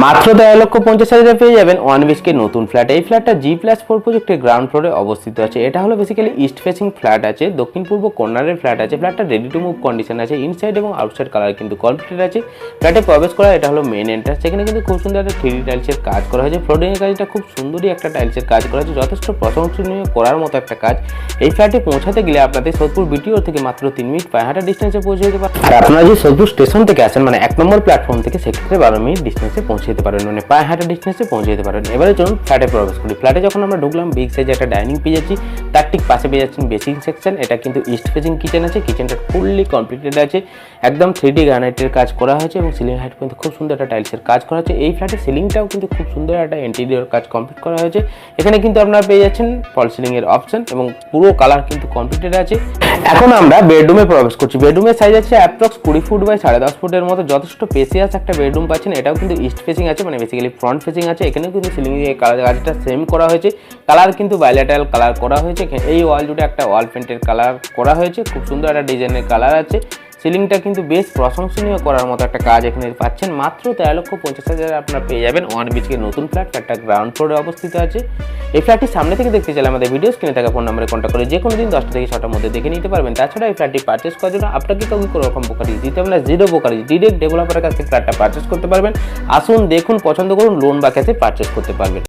মাত্র 13,50,000 পেয়ে যাবেন 1 বিএইচকে নতুন ফ্ল্যাট। এই ফ্ল্যাটটা G+4 প্রজেক্টের গ্রাউন্ড ফ্লোরে অবস্থিত আছে। এটা হলো বেসিক্যালি ইস্ট ফেসিং ফ্ল্যাট আছে, দক্ষিণ পূর্ব কর্নারের ফ্ল্যাট আছে। ফ্ল্যাটটা রেডি টু মুভ কন্ডিশন আছে, ইনসাইড এবং আউটসাইড কালার কিন্তু কমপ্লিট আছে। ফ্ল্যাটে প্রবেশ করা এটা হলো মেইন এন্ট্রান্স, সেখানে কিন্তু খুব সুন্দর একটা 3D টাইলসের কাজ করা হয়েছে। ফ্লোরিং এর কাজটা খুব সুন্দরই একটা টাইলসের কাজ করা হয়েছে, যথেষ্ট প্রশংসনীয় করার মতো একটা কাজ। এই ফ্ল্যাটে পৌঁছাতে গেলে আপনাদের সোদপুর বিটিও থেকে মাত্র 3 মিনিট পায়ে হাঁটা ডিস্টেন্সে পৌঁছে যেতে পারেন। আর আপনারা যদি সোদপুর স্টেশন থেকে আসেন মানে 1 নম্বর প্ল্যাটফর্ম থেকে, সেক্ষেত্রে 12 মিনিট ডিস্টেন্সে পৌঁছে যেতে পারেন, মানে পায়ে হাঁটা ডিস্টেন্সে পৌঁছে যেতে পারেন। এবারে চলুন ফ্ল্যাটে প্রবেশ করি। ফ্ল্যাটে যখন আমরা ঢুকলাম, বিগ সাইজে একটা ডাইনিং পেয়ে যাচ্ছি, তার ঠিক পাশে পেয়ে যাচ্ছেন বেসিং সেকশন। এটা কিন্তু ইস্ট ফেসিং কিচেন আছে, কিচেনটা ফুললি কমপ্লিটেড আছে, একদম 3D গ্রানাইটের কাজ করা হয়েছে এবং সিলিং হাইট কিন্তু খুব সুন্দর একটা টাইলসের কাজ করা হয়েছে। এই ফ্ল্যাটের সিলিংটাও কিন্তু খুব সুন্দর একটা ইন্টেরিয়র কাজ কমপ্লিট করা হয়েছে। এখানে কিন্তু আপনারা পেয়ে যাচ্ছেন ফল সিলিং এর অপশন এবং পুরো কালার কিন্তু কমপ্লিটেড আছে। এখন আমরা বেডরুমে প্রবেশ করছি। বেডরুমের সাইজ আছে অ্যাপ্রক্স 20 ফুট বাই 10.5 ফুটের মতো, যথেষ্ট স্পেসিয়াস একটা বেডরুম পাচ্ছেন। এটাও কিন্তু ইস্ট ফেসিং আছে, মানে বেসিক্যালি ফ্রন্ট ফেসিং আছে। এখানেও কিন্তু সিলিং এর কাজটা সেম করা হয়েছে, কালার কিন্তু বাইলেটারাল কালার করা হয়েছে। এই ওয়াল জুড়ে একটা ওয়াল পেন্টের কালার করা হয়েছে, খুব সুন্দর একটা ডিজাইনের কালার আছে। সিলিংটা কিন্তু বেশ প্রশংসনীয় করার মতো একটা কাজ এখানে পাচ্ছেন। মাত্র 13,50,000 আপনারা পেয়ে যাবেন 1 বিএইচকে নতুন ফ্ল্যাট। একটা গ্রাউন্ড ফ্লোরে অবস্থিত আছে। এই ফ্ল্যাটটি সামনে থেকে দেখতে চাইলে আমাদের ভিডিও স্ক্রিনে থাকা ফোন নম্বরে কন্ট্যাক্ট করে যে কোনো দিন 10টা থেকে 6টার মধ্যে দেখে নিতে পারবেন। তাছাড়া এই ফ্ল্যাটটি পারচেস করার জন্য আপনাকে কাউকে কোনো রকম বোকারি দিতে হবে না, জিরো বোকারি, ডিরেক্ট ডেভেলপারের কাছ থেকে ফ্ল্যাটটা পারচেস করতে পারবেন। আসুন, দেখুন, পছন্দ করুন, লোন বা ক্যাশে পারচেস করতে পারবেন।